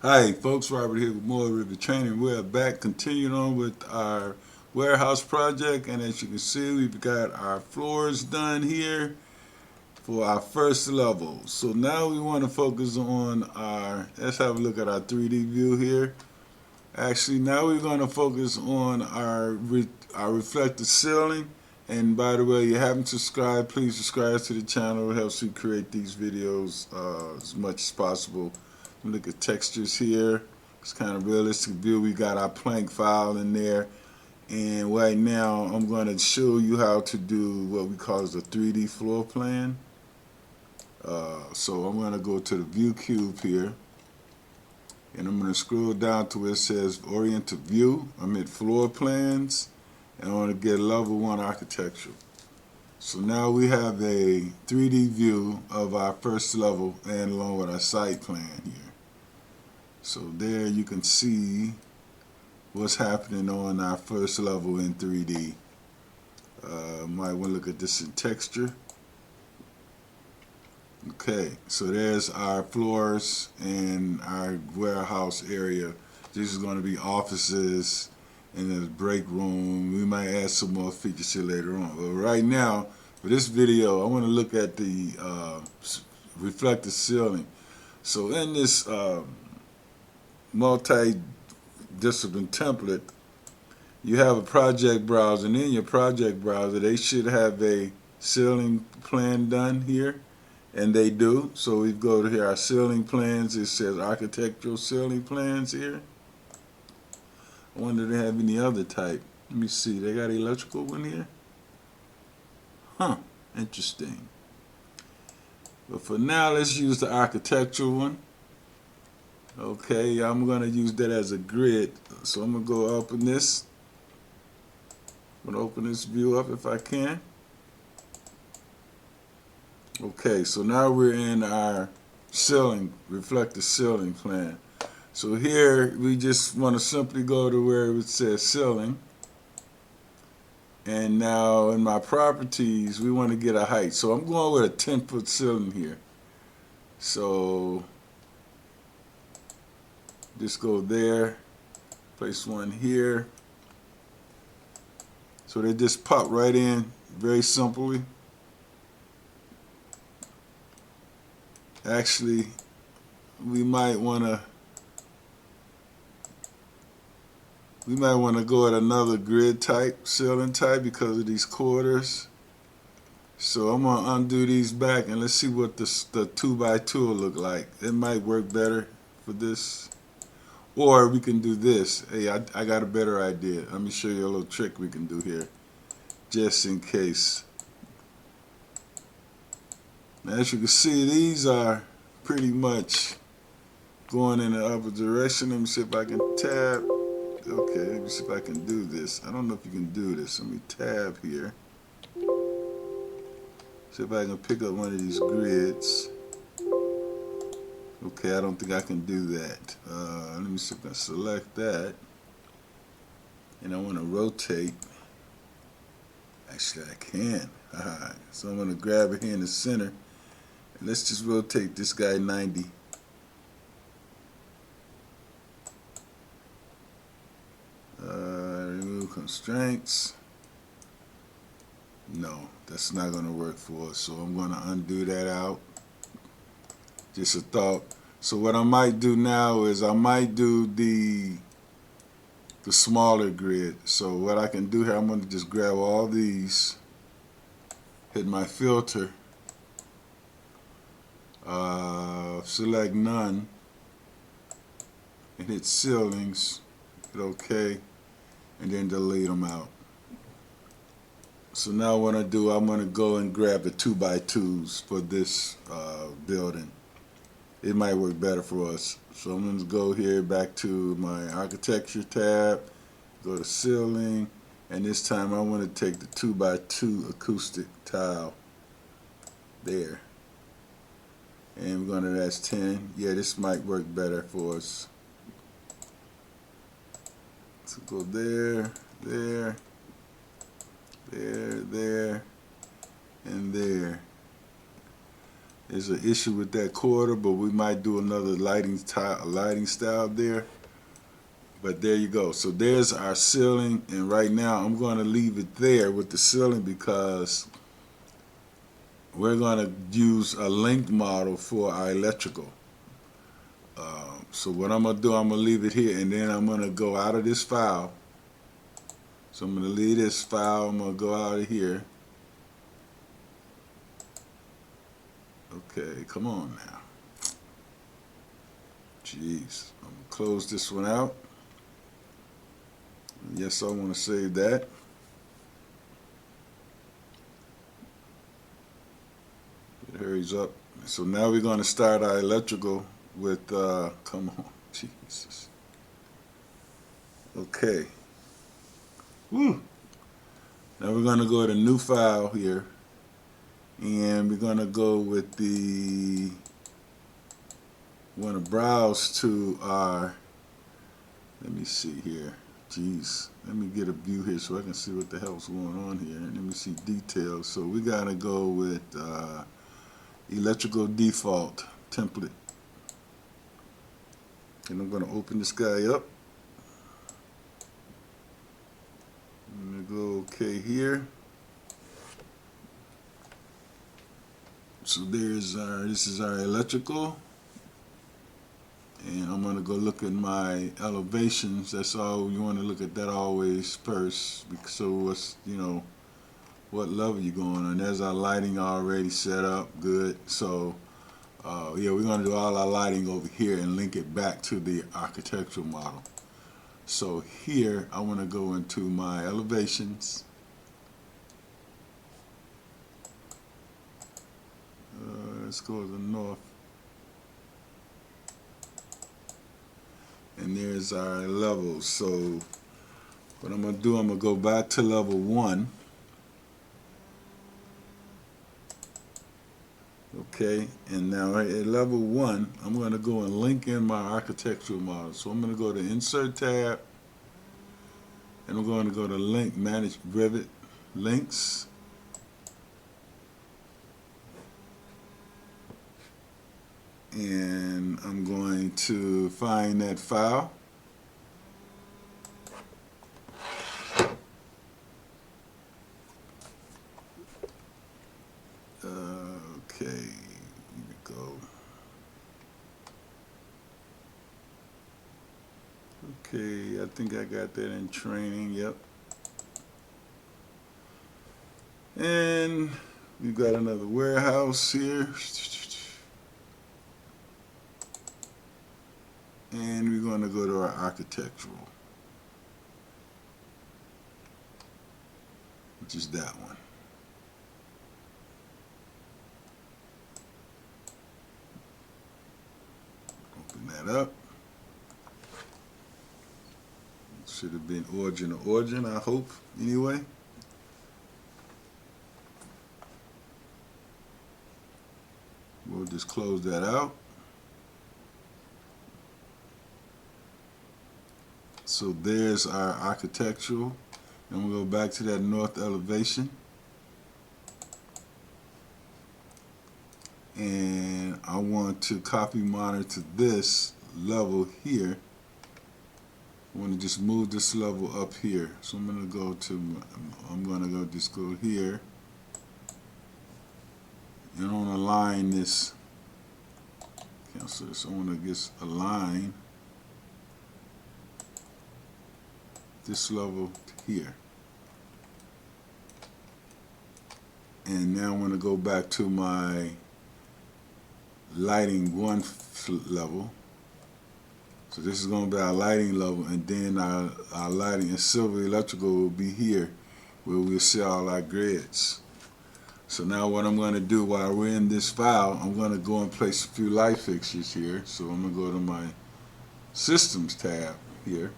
Hi folks, Robert here with more Revit training. We're back continuing on with our warehouse project, and as you can see, we've got our floors done here for our first level. So now we want to focus on let's have a look at our 3D view here. Actually, now we're going to focus on our reflective ceiling. And by the way, you haven't subscribed, please subscribe to the channel. It helps me create these videos as much as possible. Look at textures here. It's kind of realistic view. We got our plank file in there. And right now, I'm going to show you how to do what we call as a 3D floor plan. So I'm going to go to the view cube here. And I'm going to scroll down to where it says oriented view. I'm at floor plans. And I want to get level 1 architecture. So now we have a 3D view of our first level and along with our site plan here. So there you can see what's happening on our first level in 3D. Might want to look at this in texture. Okay, so there's our floors and our warehouse area. This is going to be offices and there's break room. We might add some more features here later on. But right now, for this video, I want to look at the reflective ceiling. So in this multi-discipline template, you have a project browser, and in your project browser they should have a ceiling plan done here, and they do. So we go to here, our ceiling plans. It says architectural ceiling plans here. I wonder if they have any other type. Let me see, they got electrical one here? Huh, interesting. But for now, let's use the architectural one. Okay, I'm going to use that as a grid. So I'm going to go open this. I'm going to open this view up if I can. Okay, so now we're in our ceiling, reflective ceiling plan. So here we just want to simply go to where it says ceiling. And now in my properties, we want to get a height. So I'm going with a 10-foot ceiling here. So just go there, place one here. So they just pop right in very simply. Actually, we might want to go at another grid type, ceiling type, because of these quarters. So I'm going to undo these back and let's see what the 2x2 will look like. It might work better for this. Or we can do this. Hey, I got a better idea. Let me show you a little trick we can do here, just in case. Now, as you can see, these are pretty much going in the upper direction. Let me see if I can tab. Okay, let me see if I can do this. I don't know if you can do this. Let me tab here. See if I can pick up one of these grids. Okay, I don't think I can do that. Let me see if I can select that. And I want to rotate. Actually, I can. So I'm going to grab it here in the center. And let's just rotate this guy 90. Remove constraints. No, that's not going to work for us. So I'm going to undo that out. Just a thought. So what I might do now is I might do the smaller grid. So what I can do here, I'm going to just grab all these, hit my filter, select none, and hit ceilings, hit OK, and then delete them out. So now what I do, I'm going to go and grab the 2x2s for this building. It might work better for us. So I'm going to go here back to my architecture tab, go to ceiling, and this time I want to take the 2x2 acoustic tile there. And we're going to, that's 10. Yeah, this might work better for us. So go there, there, there, there, and there. There's an issue with that quarter, but we might do another lighting style there. But there you go. So there's our ceiling, and right now I'm going to leave it there with the ceiling because we're going to use a linked model for our electrical. So what I'm going to do, I'm going to leave it here, and then I'm going to go out of this file. So I'm going to leave this file, I'm going to go out of here. Okay, come on now. Jeez, I'm going to close this one out. Yes, I want to save that. It hurries up. So now we're going to start our electrical with, come on, Jesus. Okay. Woo. Now we're going to go to new file here, and we're going to go with the, want to browse to our, let me see here. Jeez, let me get a view here so I can see what the hell's going on here. Let me see details. So we got to go with electrical default template. And I'm going to open this guy up. I'm going to go okay here. So there's our, this is our electrical. And I'm going to go look at my elevations. That's all, you want to look at that always first. So what's, you know, what level you're going on. There's our lighting already set up, good. So yeah, we're going to do all our lighting over here and link it back to the architectural model. So here, I want to go into my elevations. Let's go to the north. And there's our levels. So what I'm going to do, I'm going to go back to level 1. Okay, and now at level 1, I'm going to go and link in my architectural model. So I'm going to go to Insert tab, and I'm going to go to Link, Manage Revit Links. And I'm going to find that file. Okay, here we go. Okay, I think I got that in training, yep. And we've got another warehouse here. And we're going to go to our architectural, which is that one. Open that up. Should have been origin, I hope, anyway. We'll just close that out. So there's our architectural, and we'll go back to that north elevation. And I want to copy monitor this level here. I want to just move this level up here. So I'm going to go to, I'm going to just go here. And I want to align this. Cancel this. I want to just align this level to here. And now I want to go back to my lighting 1 level. So this is going to be our lighting level, and then our lighting and silver electrical will be here where we'll see all our grids. So now what I'm going to do while we're in this file, I'm going to go and place a few light fixtures here. So I'm going to go to my Systems tab here.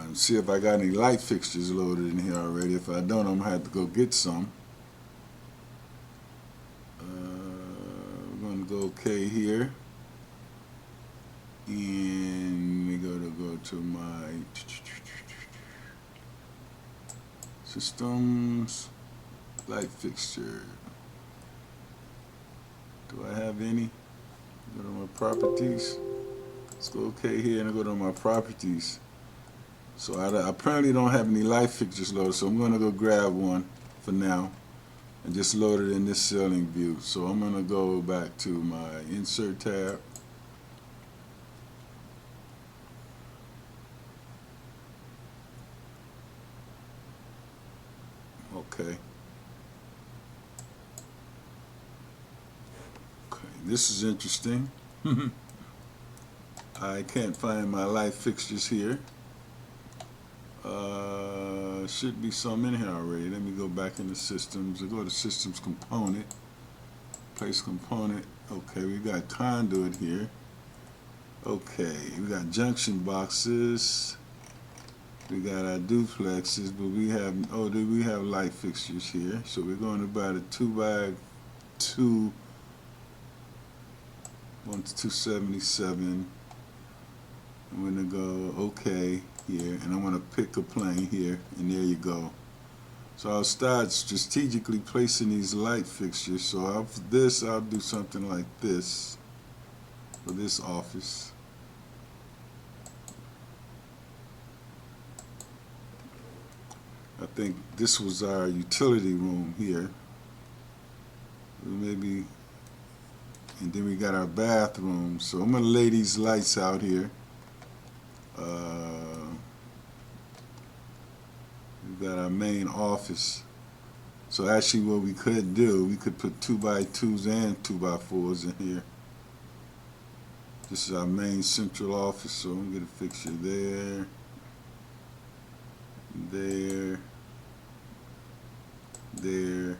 And see if I got any light fixtures loaded in here already. If I don't, I'm going to have to go get some. We're going to go okay here. And we go to my Systems. Light fixture. Do I have any? Go to my properties. Let's go okay here and go to my properties. So I apparently don't have any light fixtures loaded, so I'm going to go grab one for now and just load it in this ceiling view. So I'm going to go back to my insert tab. Okay. Okay, this is interesting. I can't find my light fixtures here. Should be some in here already. Let me go back into systems. I go to systems component, place component. Okay, we got conduit here. Okay, we got junction boxes. We got our duplexes, but we have, oh, do we have light fixtures here? So we're going to buy the 2x2, 1 to 277. I'm going to go okay here, and I'm going to pick a plane here, and there you go. So I'll start strategically placing these light fixtures. So after this, I'll do something like this for this office. I think this was our utility room here. Maybe, and then we got our bathroom. So I'm going to lay these lights out here. We've got our main office. So actually what we could do, we could put 2x2s and 2x4s in here. This is our main central office, so I'm going to get a fixture there, there, there,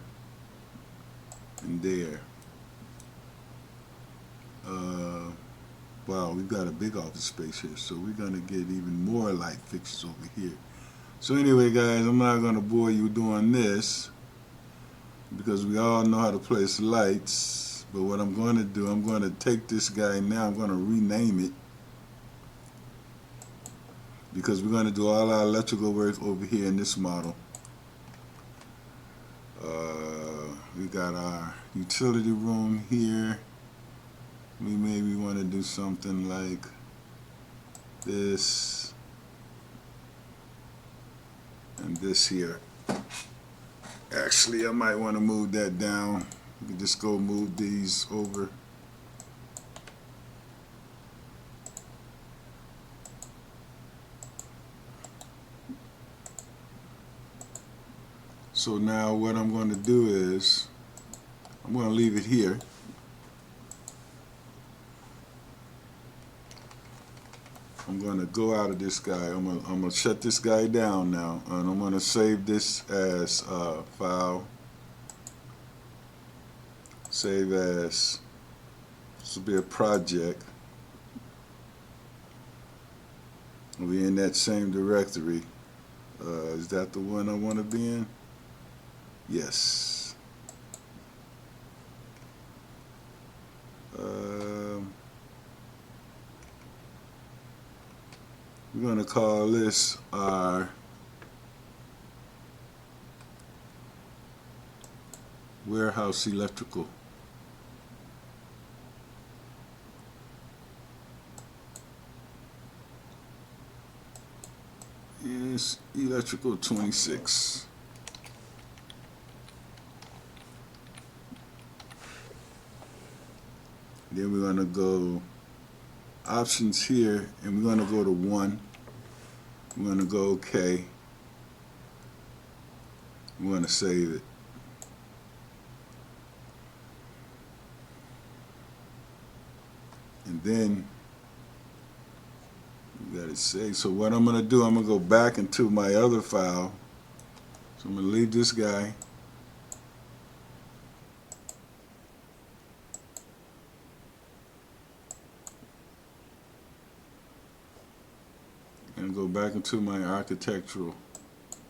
and there. Wow, we've got a big office space here, so we're going to get even more light fixtures over here. So anyway, guys, I'm not going to bore you doing this because we all know how to place lights. But what I'm going to do, I'm going to take this guy now, I'm going to rename it, because we're going to do all our electrical work over here in this model. We got our utility room here. We maybe want to do something like this and this here. Actually, I might want to move that down. We can just go move these over. So now what I'm going to do is I'm going to leave it here. I'm going to go out of this guy. I'm going to shut this guy down now, and I'm going to save this as file. Save as, this will be a project. We'll be in that same directory. Is that the one I want to be in? Yes. We're going to call this our warehouse electrical. It's electrical 26. Then we're going to go options here, and we're going to go to 1. We're going to go OK. We're going to save it. And then we got it saved. So what I'm going to do, I'm going to go back into my other file. So I'm going to leave this guy. And go back into my architectural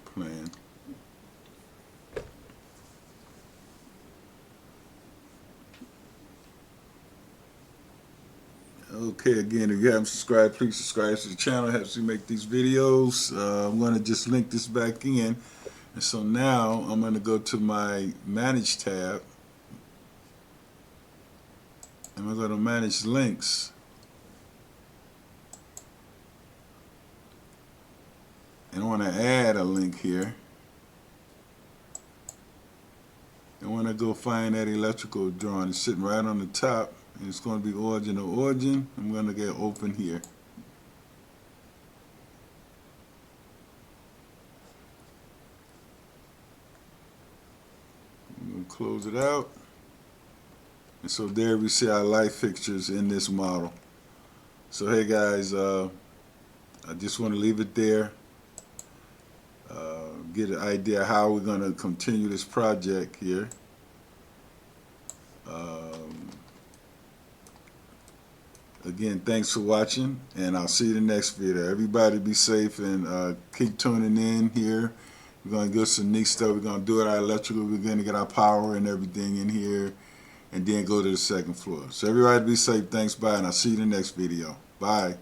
plan. Okay, again, if you haven't subscribed, please subscribe to the channel. It helps me make these videos. I'm going to just link this back in. And so now I'm going to go to my Manage tab, and we're going to manage links. And I want to add a link here. I want to go find that electrical drawing. It's sitting right on the top, and it's going to be origin to origin. I'm going to get open here. I'm going to close it out. And so there we see our light fixtures in this model. So hey guys, I just want to leave it there. Get an idea how we're going to continue this project here. Again, thanks for watching, and I'll see you in the next video. Everybody be safe and keep tuning in here. We're going to get some neat stuff. We're going to do it our electrical. We're going to get our power and everything in here, and then go to the second floor. So everybody be safe. Thanks, bye, and I'll see you in the next video. Bye.